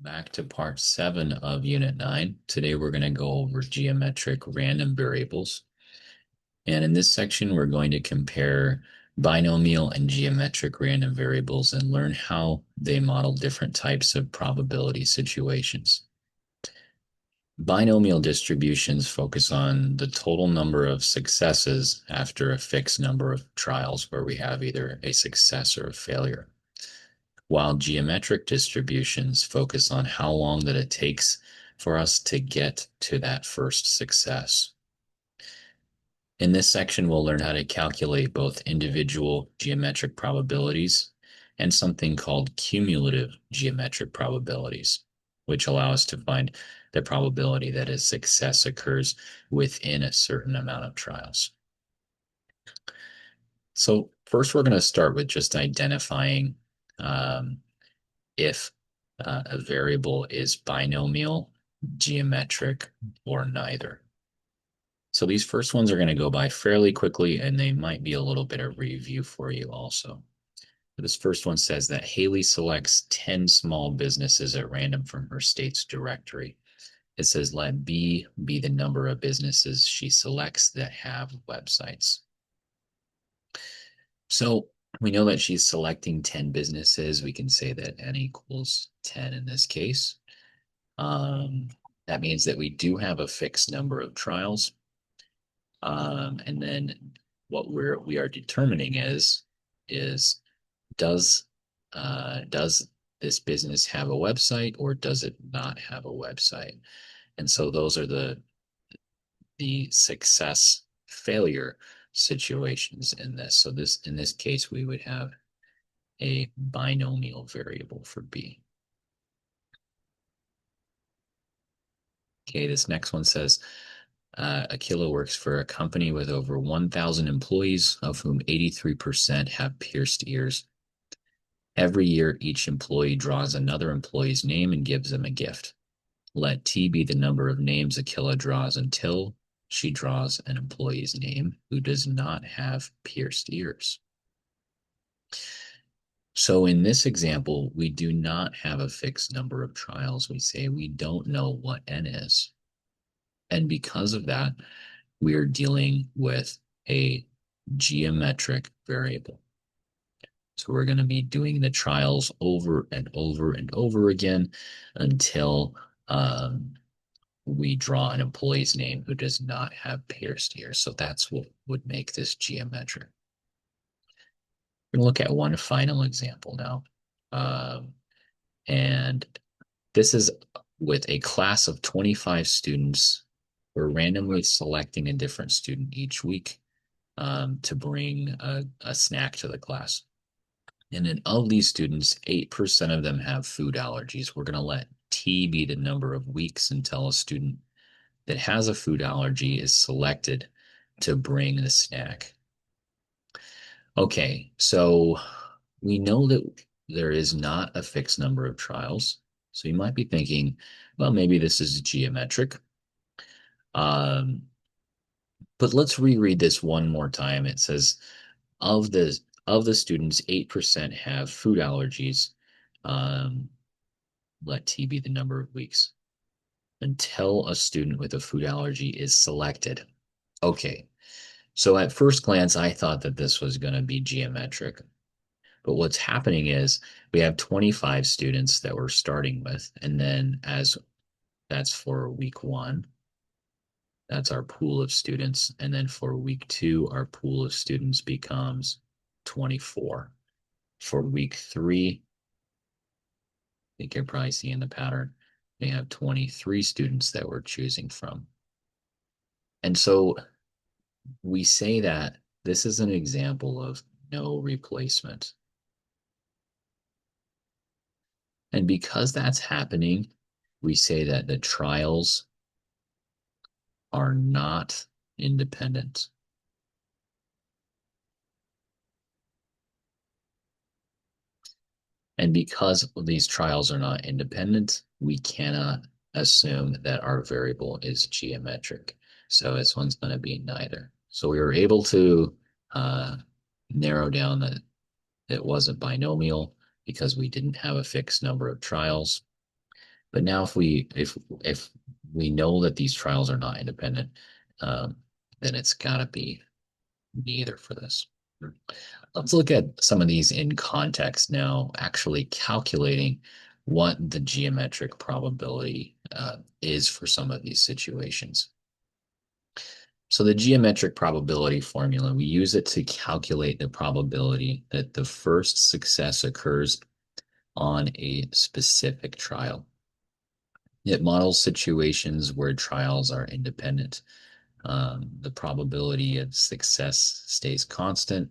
Back to part 7 of Unit 9. Today we're going to go over geometric random variables. And in this section, we're going to compare binomial and geometric random variables and learn how they model different types of probability situations. Binomial distributions focus on the total number of successes after a fixed number of trials where we have either a success or a failure, while geometric distributions focus on how long that it takes for us to get to that first success. In this section, we'll learn how to calculate both individual geometric probabilities and something called cumulative geometric probabilities, which allow us to find the probability that a success occurs within a certain amount of trials. So first, we're going to start with just identifying if a variable is binomial, geometric, or neither. So these first ones are going to go by fairly quickly, and they might be a little bit of review for you also. This first one says that Haley selects 10 small businesses at random from her state's directory. It says let B be the number of businesses she selects that have websites. So we know that she's selecting 10 businesses. We can say that n equals 10 in this case. That means that we do have a fixed number of trials. And then what we are determining is does this business have a website or does it not have a website? And so those are the success failure situations in this. So in this case, we would have a binomial variable for B. Okay, this next one says Akila works for a company with over 1,000 employees, of whom 83% have pierced ears. Every year, each employee draws another employee's name and gives them a gift. Let T be the number of names Akila draws until she draws an employee's name who does not have pierced ears. So in this example, we do not have a fixed number of trials. We say we don't know what n is. And because of that, we are dealing with a geometric variable. So we're going to be doing the trials over and over and over again until we draw an employee's name who does not have pierced ears. So that's what would make this geometric. We're going to look at one final example now. And this is with a class of 25 students. We're randomly selecting a different student each week to bring a snack to the class. And then of these students, 8% of them have food allergies. We're going to let T be the number of weeks until a student that has a food allergy is selected to bring the snack. Okay, so we know that there is not a fixed number of trials. So you might be thinking, well, maybe this is geometric. But let's reread this one more time. It says, of the students, 8% have food allergies. Let T be the number of weeks until a student with a food allergy is selected. Okay, so at first glance, I thought that this was going to be geometric. But what's happening is we have 25 students that we're starting with, and then as that's for week 1, that's our pool of students. And then for week 2, our pool of students becomes 24. For week 3, I think you're probably seeing the pattern. We have 23 students that we're choosing from. And so we say that this is an example of no replacement. And because that's happening, we say that the trials are not independent. And because these trials are not independent, we cannot assume that our variable is geometric. So this one's going to be neither. So we were able to narrow down that it wasn't binomial because we didn't have a fixed number of trials. But now if we know that these trials are not independent, um, then it's got to be neither for this. Let's look at some of these in context now, actually calculating what the geometric probability is for some of these situations. So the geometric probability formula, we use it to calculate the probability that the first success occurs on a specific trial. It models situations where trials are independent. The probability of success stays constant,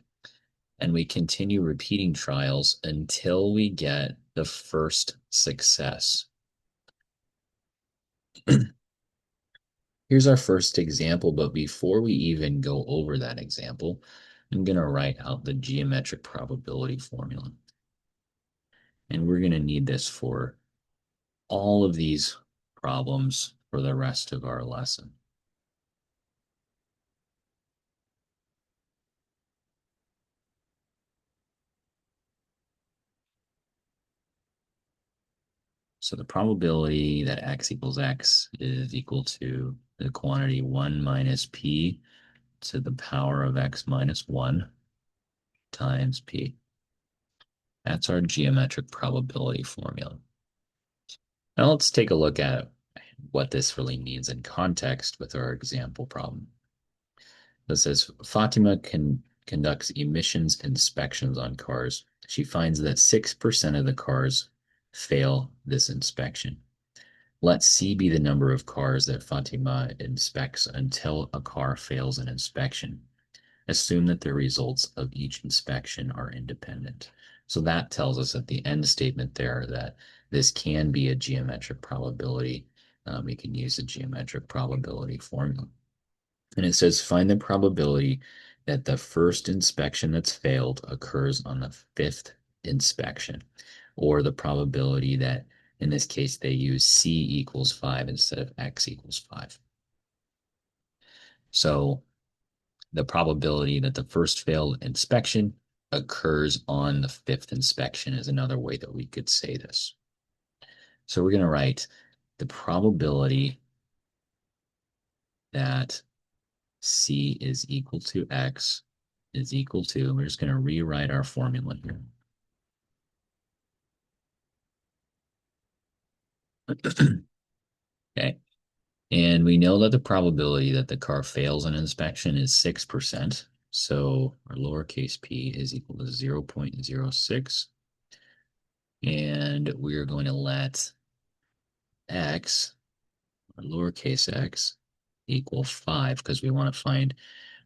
and we continue repeating trials until we get the first success. Here's our first example, but before we even go over that example, I'm going to write out the geometric probability formula. And we're going to need this for all of these problems for the rest of our lesson. So the probability that x equals x is equal to the quantity 1 minus p to the power of x minus 1 times p. That's our geometric probability formula. Now let's take a look at what this really means in context with our example problem. This says Fatima conducts emissions inspections on cars. She finds that 6% of the cars fail this inspection. Let C be the number of cars that Fatima inspects until a car fails an inspection. Assume that the results of each inspection are independent. So that tells us at the end statement there that this can be a geometric probability. We can use the geometric probability formula. And it says find the probability that the first inspection that's failed occurs on the fifth inspection, or the probability that in this case they use C equals 5 instead of X equals 5. So the probability that the first failed inspection occurs on the fifth inspection is another way that we could say this. So we're going to write the probability that C is equal to X is equal to, we're just going to rewrite our formula here. Okay. And we know that the probability that the car fails an inspection is 6%. So our lowercase p is equal to 0.06. And we're going to let x, or lowercase x, equal 5 because we want to find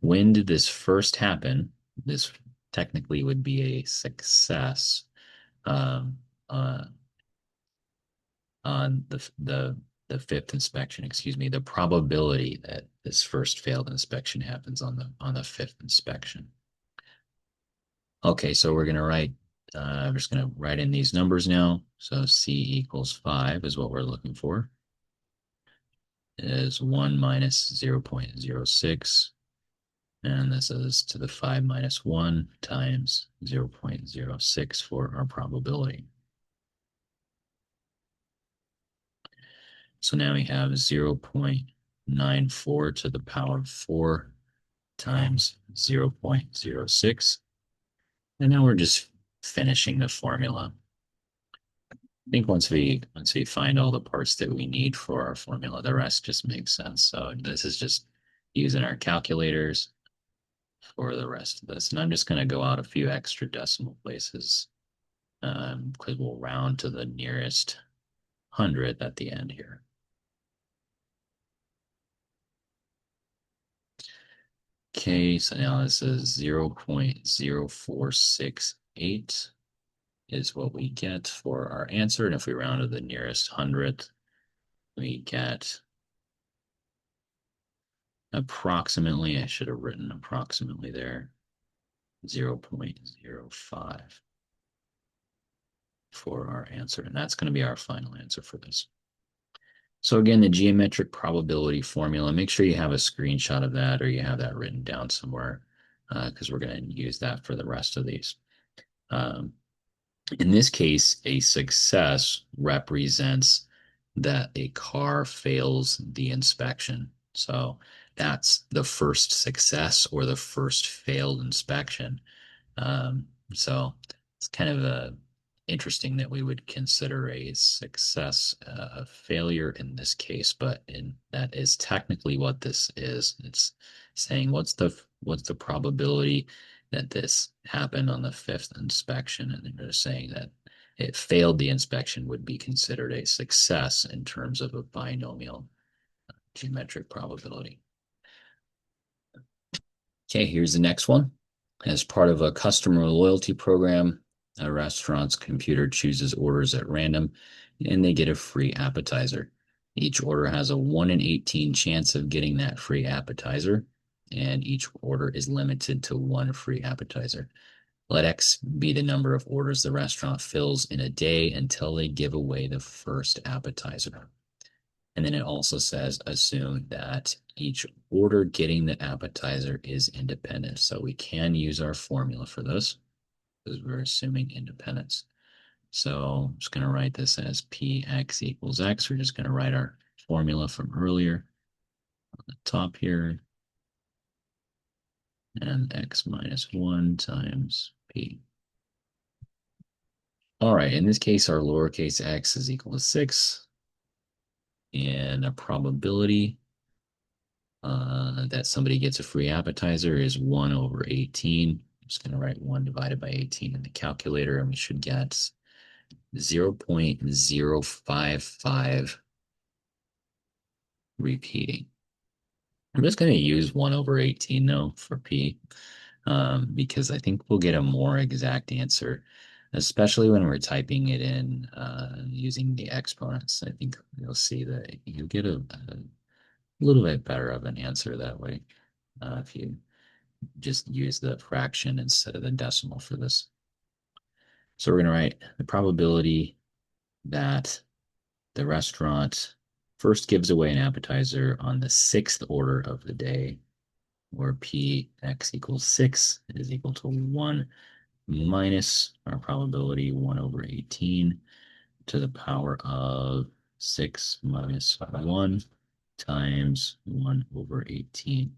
when did this first happen. This technically would be a success um, uh, on the fifth inspection, excuse me, the probability that this first failed inspection happens on the fifth inspection. Okay, so we're going to write, I'm just going to write in these numbers now. So C equals 5 is what we're looking for. Is 1 minus 0.06. And this is to the 5 minus 1 times 0.06 for our probability. So now we have 0.94 to the power of 4 times 0.06. And now we're just finishing the formula. I think once we find all the parts that we need for our formula, the rest just makes sense. So this is just using our calculators for the rest of this. And I'm just going to go out a few extra decimal places because we'll round to the nearest 100 at the end here. Okay, so now this is 0.0468 is what we get for our answer. And if we round to the nearest 100th, we get approximately, I should have written approximately there, 0.05 for our answer. And that's going to be our final answer for this. So again, the geometric probability formula, make sure you have a screenshot of that or you have that written down somewhere because we're going to use that for the rest of these. In this case, a success represents that a car fails the inspection. So that's the first success or the first failed inspection. So it's kind of interesting that we would consider a success a failure in this case, but that is technically what this is. It's saying what's the probability that this happened on the fifth inspection, and they're saying that it failed the inspection would be considered a success in terms of a binomial geometric probability. Okay, here's the next one. As part of a customer loyalty program, a restaurant's computer chooses orders at random and they get a free appetizer. Each order has a 1 in 18 chance of getting that free appetizer, and each order is limited to one free appetizer. Let X be the number of orders the restaurant fills in a day until they give away the first appetizer. And then it also says assume that each order getting the appetizer is independent. So we can use our formula for this because we're assuming independence. So I'm just going to write this as Px equals X. We're just going to write our formula from earlier on the top here. And X minus 1 times P. All right, in this case, our lowercase x is equal to 6. And a probability that somebody gets a free appetizer is 1 over 18. I'm just going to write 1 divided by 18 in the calculator, and we should get 0.055 repeating. I'm just going to use 1 over 18 though for P, because I think we'll get a more exact answer, especially when we're typing it in using the exponents. I think you'll see that you get a little bit better of an answer that way if you just use the fraction instead of the decimal for this. So we're going to write the probability that the restaurant first gives away an appetizer on the sixth order of the day, where Px equals 6 is equal to 1 minus our probability 1 over 18 to the power of 6 minus 1 times 1 over 18.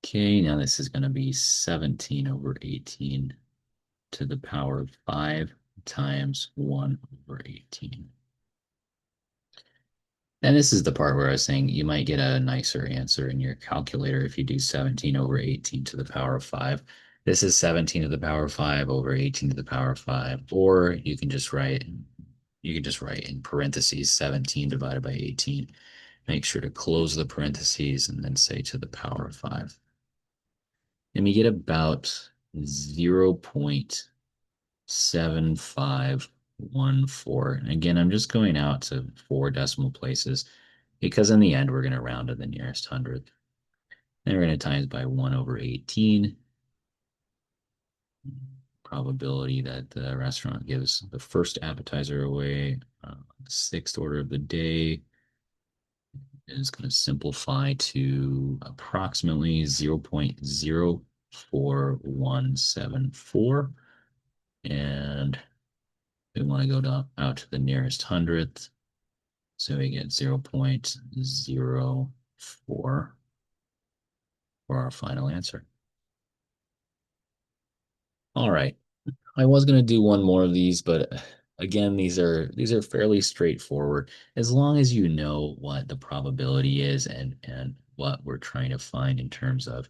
Okay, now this is going to be 17 over 18 to the power of 5 times 1 over 18. And this is the part where I was saying you might get a nicer answer in your calculator if you do 17 over 18 to the power of 5. This is 17 to the power of 5 over 18 to the power of 5. Or you can just write in parentheses 17 divided by 18. Make sure to close the parentheses and then say to the power of 5. And we get about 0.7514. Again, I'm just going out to 4 decimal places because in the end, we're going to round to the nearest hundredth. Then we're going to times by 1 over 18. Probability that the restaurant gives the first appetizer away, the sixth order of the day, is going to simplify to approximately 0.04174. And we want to go out to the nearest hundredth. So we get 0.04 for our final answer. All right. I was going to do one more of these, but again, these are fairly straightforward. As long as you know what the probability is and what we're trying to find in terms of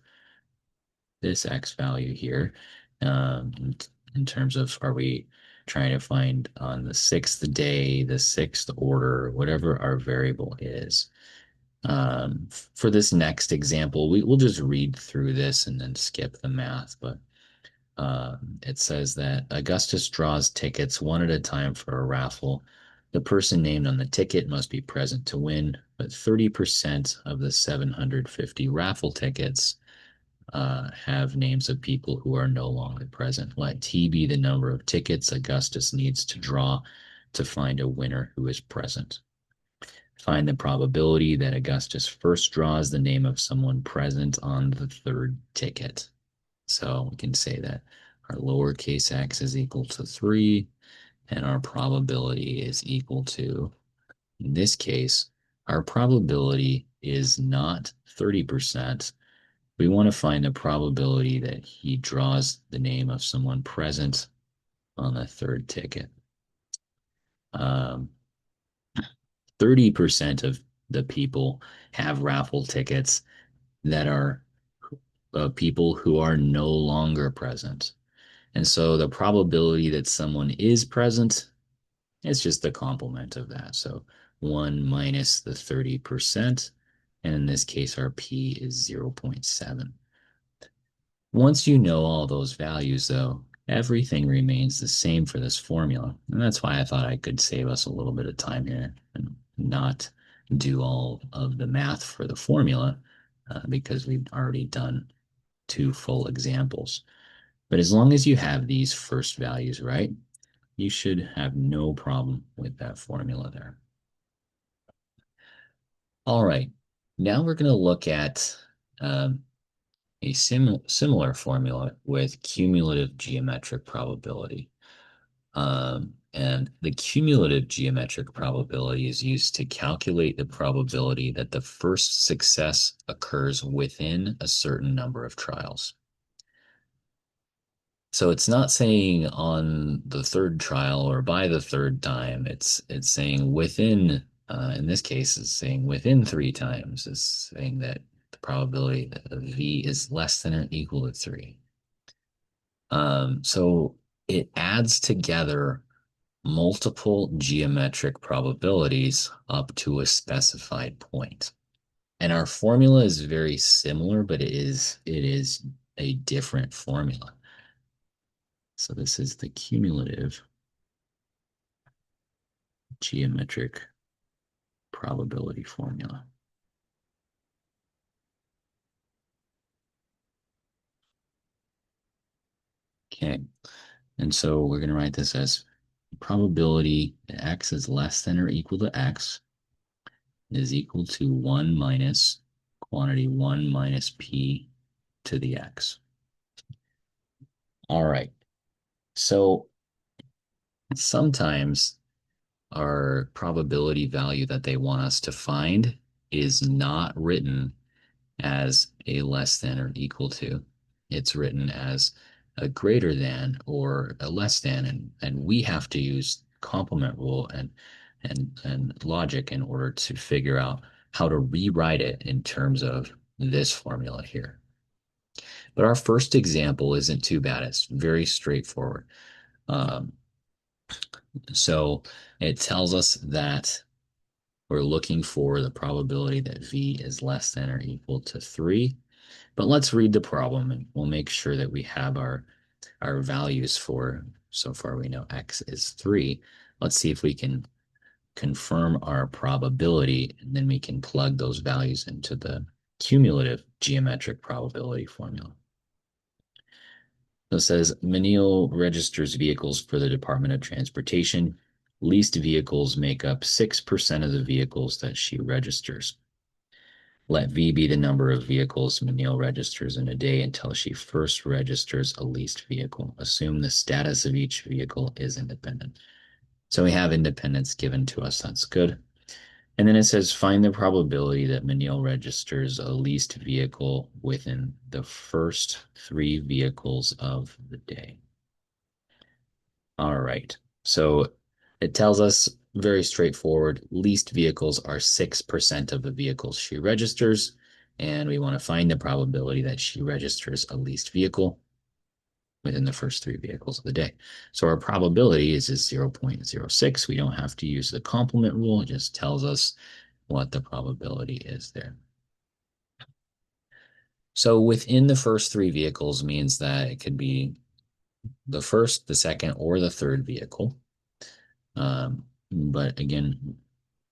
this X value here, in terms of are we trying to find on the sixth day, the sixth order, whatever our variable is. For this next example, we'll just read through this and then skip the math, but it says that Augustus draws tickets one at a time for a raffle. The person named on the ticket must be present to win, but 30% of the 750 raffle tickets have names of people who are no longer present. Let T be the number of tickets Augustus needs to draw to find a winner who is present. Find the probability that Augustus first draws the name of someone present on the third ticket. So we can say that our lowercase x is equal to 3, and our probability is equal to, in this case, our probability is not 30%. We want to find the probability that he draws the name of someone present on the third ticket. Um, 30% of the people have raffle tickets that are people who are no longer present. And so the probability that someone is present is just the complement of that. So 1 minus the 30%. And in this case, our P is 0.7. Once you know all those values, though, everything remains the same for this formula. And that's why I thought I could save us a little bit of time here and not do all of the math for the formula because we've already done 2 full examples. But as long as you have these first values right, you should have no problem with that formula there. All right, now we're going to look at a similar formula with cumulative geometric probability. And the cumulative geometric probability is used to calculate the probability that the first success occurs within a certain number of trials. So it's not saying on the third trial or by the third time. It's saying within. In this case, it's saying within 3 times. It's saying that the probability that V is less than or equal to 3. So it adds together multiple geometric probabilities up to a specified point. And our formula is very similar, but it is a different formula. So this is the cumulative geometric probability formula. Okay, and so we're going to write this as probability that x is less than or equal to x is equal to 1 minus quantity 1 minus p to the x. All right, so sometimes our probability value that they want us to find is not written as a less than or equal to. It's written as a greater than or a less than, and we have to use complement rule and logic in order to figure out how to rewrite it in terms of this formula here. But our first example isn't too bad. It's very straightforward. Um, so it tells us that we're looking for the probability that V is less than or equal to 3. But let's read the problem and we'll make sure that we have our values for, so far we know X is 3. Let's see if we can confirm our probability, and then we can plug those values into the cumulative geometric probability formula. So it says Menil registers vehicles for the Department of Transportation. Leased vehicles make up 6% of the vehicles that she registers. Let V be the number of vehicles Menil registers in a day until she first registers a leased vehicle. Assume the status of each vehicle is independent. So we have independence given to us. That's good. And then it says find the probability that Menil registers a leased vehicle within the first 3 vehicles of the day. All right. So it tells us very straightforward. Leased vehicles are 6% of the vehicles she registers. And we want to find the probability that she registers a leased vehicle within the first 3 vehicles of the day. So our probability is 0.06. We don't have to use the complement rule. It just tells us what the probability is there. So within the first 3 vehicles means that it could be the first, the second, or the third vehicle. But again,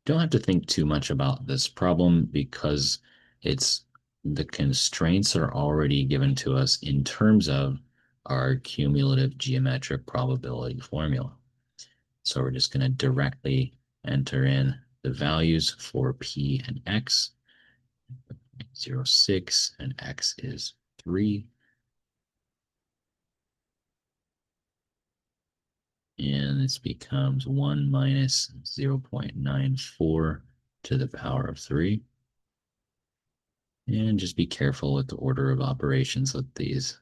don't have to think too much about this problem because it's the constraints are already given to us in terms of our cumulative geometric probability formula. So we're just going to directly enter in the values for P and X. 0.06 and X is 3. And this becomes 1 minus 0.94 to the power of 3. And just be careful with the order of operations with these.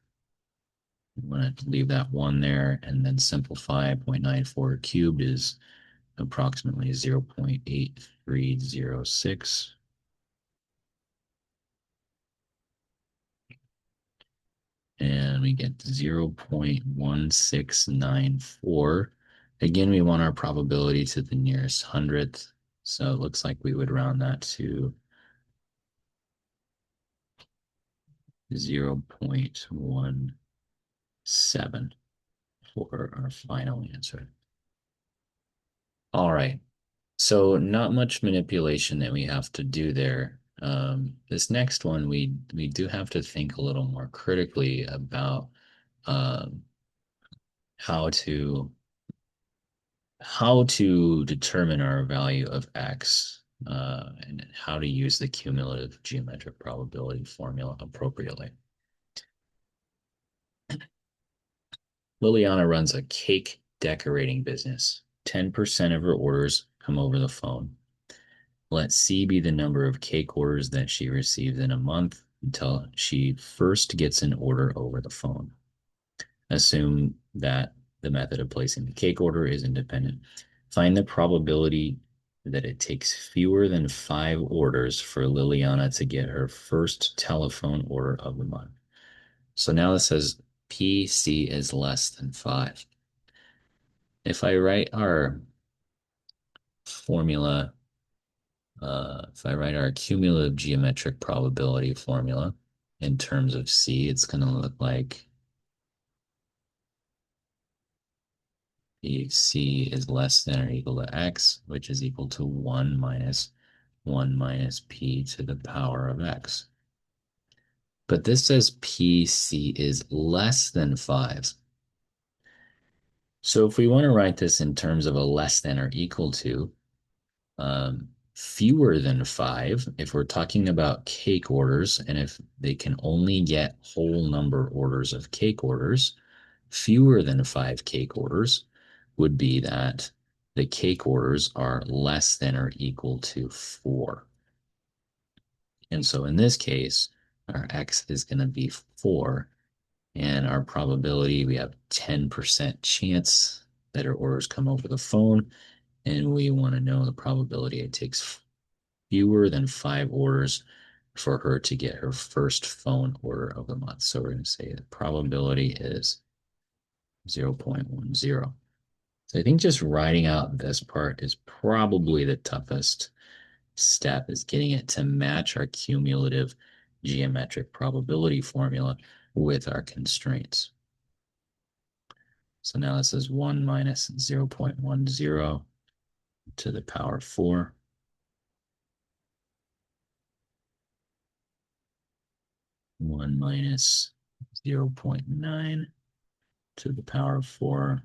You want to leave that 1 there and then simplify. 0.94 cubed is approximately 0.8306. And we get 0.1694. Again, we want our probability to the nearest hundredth. So it looks like we would round that to 0.17 for our final answer. All right. So not much manipulation that we have to do there. This next one, we do have to think a little more critically about um, how to determine our value of x and how to use the cumulative geometric probability formula appropriately. Liliana runs a cake decorating business. 10% of her orders come over the phone. Let C be the number of cake orders that she receives in a month until she first gets an order over the phone. Assume that the method of placing the cake order is independent. Find the probability that it takes fewer than 5 orders for Liliana to get her first telephone order of the month. So now it says PC is less than 5. If I write our formula, if I write our cumulative geometric probability formula in terms of C, it's going to look like C is less than or equal to X, which is equal to 1 minus P to the power of X. But this says PC is less than 5. So if we want to write this in terms of a less than or equal to, fewer than 5, if we're talking about cake orders, and if they can only get whole number orders of cake orders, fewer than 5 cake orders would be that the cake orders are less than or equal to 4. And so in this case, our X is going to be 4. And our probability, we have 10% chance that our orders come over the phone. And we want to know the probability it takes fewer than 5 orders for her to get her first phone order of the month. So we're going to say the probability is 0.10. So I think just writing out this part is probably the toughest step, is getting it to match our cumulative geometric probability formula with our constraints. So now this is 1 minus 0.10 to the power of 4. 1 minus 0.9 to the power of 4.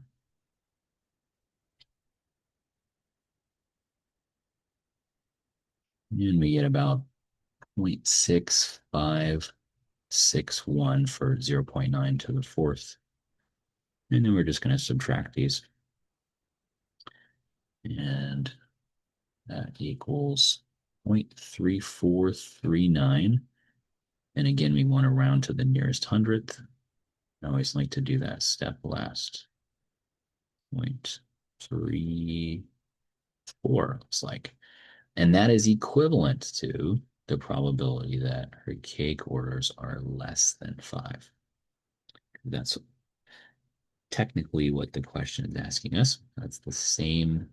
And we get about 0.6561 for 0.9 to the fourth. And then we're just going to subtract these. And that equals 0.3439. And again, we want to round to the nearest hundredth. I always like to do that step last. 0.34 looks like. And that is equivalent to the probability that her cake orders are less than 5. That's technically what the question is asking us. That's the same,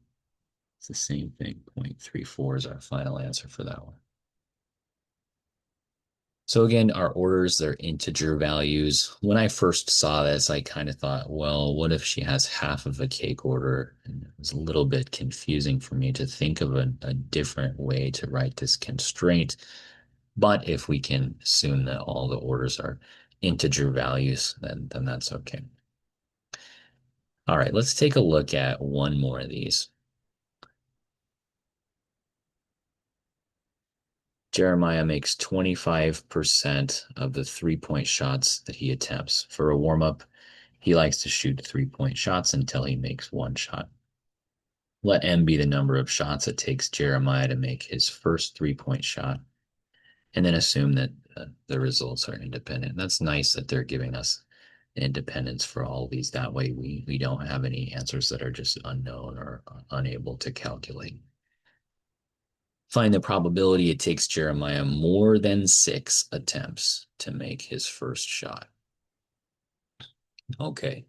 it's the same thing. 0.34 is our final answer for that one. So again, our orders, they're integer values. When I first saw this, I kind of thought, well, what if she has half of a cake order? And it was a little bit confusing for me to think of a different way to write this constraint. But if we can assume that all the orders are integer values, then that's okay. All right, let's take a look at one more of these. Jeremiah makes 25% of the 3-point shots that he attempts. For a warm-up, He likes to shoot 3-point shots until he makes one shot. Let M be the number of shots it takes Jeremiah to make his first 3-point shot, and then assume that the results are independent. That's nice that they're giving us independence for all of these. That way, we don't have any answers that are just unknown or unable to calculate. Find the probability it takes Jeremiah more than 6 attempts to make his first shot. Okay,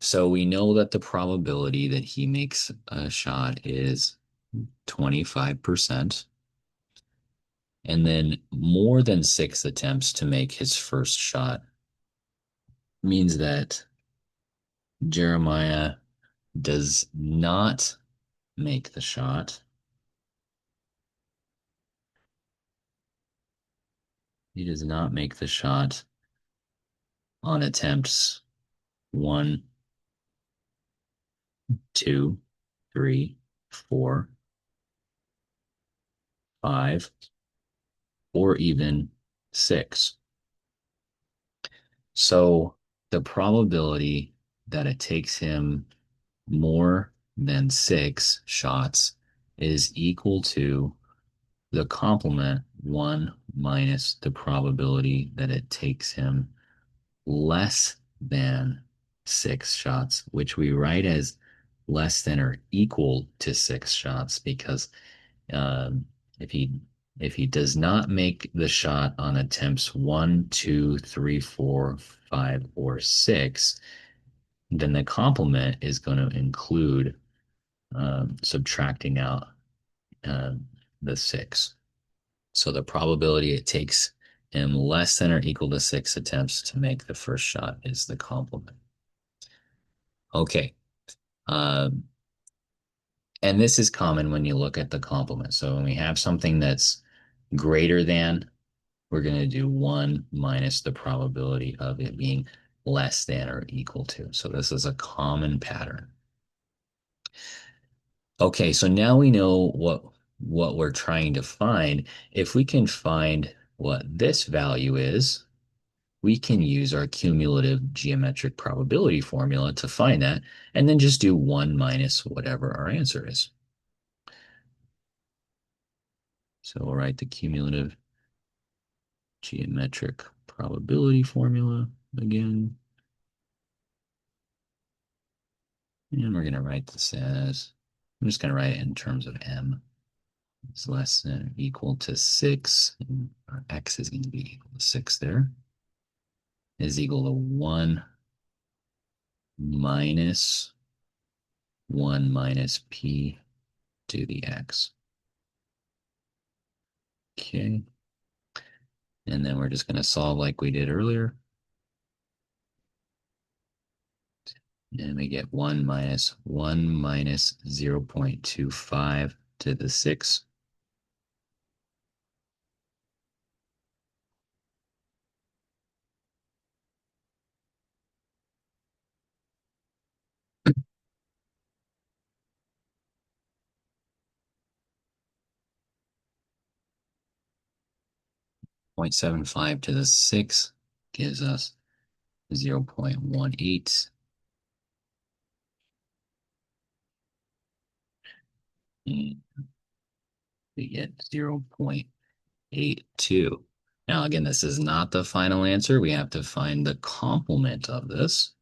so we know that the probability that he makes a shot is 25%. And then more than 6 attempts to make his first shot means that Jeremiah does not make the shot. He does not make the shot on attempts 1, 2, 3, 4, 5, or even 6. So the probability that it takes him more than 6 shots is equal to the complement 1 minus the probability that it takes him less than 6 shots, which we write as less than or equal to 6 shots because um, if he does not make the shot on attempts 1, 2, 3, 4, 5, or 6, then the complement is going to include subtracting out um, the 6. So the probability it takes him less than or equal to 6 attempts to make the first shot is the complement. Okay. Um, and this is common when you look at the complement. So when we have something that's greater than, we're going to do 1 minus the probability of it being less than or equal to. So this is a common pattern. Okay, so now we know what we're trying to find. If we can find what this value is, we can use our cumulative geometric probability formula to find that, and then just do 1 minus whatever our answer is. So we'll write the cumulative geometric probability formula again. And we're going to write this as, I'm just going to write it in terms of M. It's less than or equal to 6. And our X is going to be equal to 6 there. Is equal to 1 minus 1 minus P to the X. Okay. And then we're just going to solve like we did earlier. And we get 1 minus 0.25 to the 6. Point 0.75 to the 6 gives us 0.18. And we get 0.82. Now, again, this is not the final answer. We have to find the complement of this.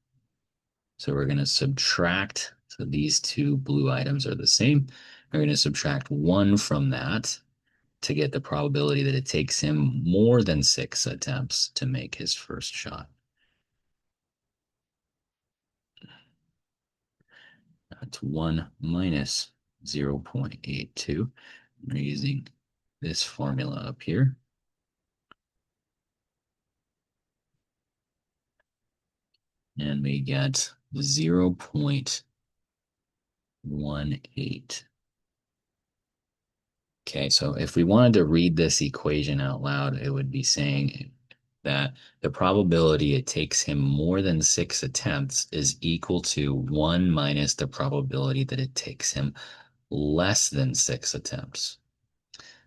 So we're going to subtract. So these two blue items are the same. We're going to subtract 1 from that to get the probability that it takes him more than 6 attempts to make his first shot. That's 1 minus 0.82. We're using this formula up here. And we get 0.18. Okay, so if we wanted to read this equation out loud, it would be saying that the probability it takes him more than 6 attempts is equal to 1 minus the probability that it takes him less than 6 attempts.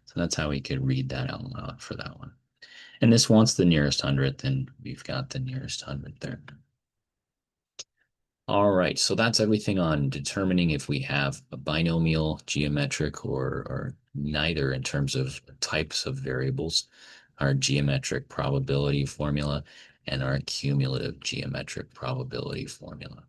So that's how we could read that out loud for that one. And this wants the nearest hundredth, and we've got the nearest hundredth there. All right, so that's everything on determining if we have a binomial, geometric, or neither in terms of types of variables, our geometric probability formula, and our cumulative geometric probability formula.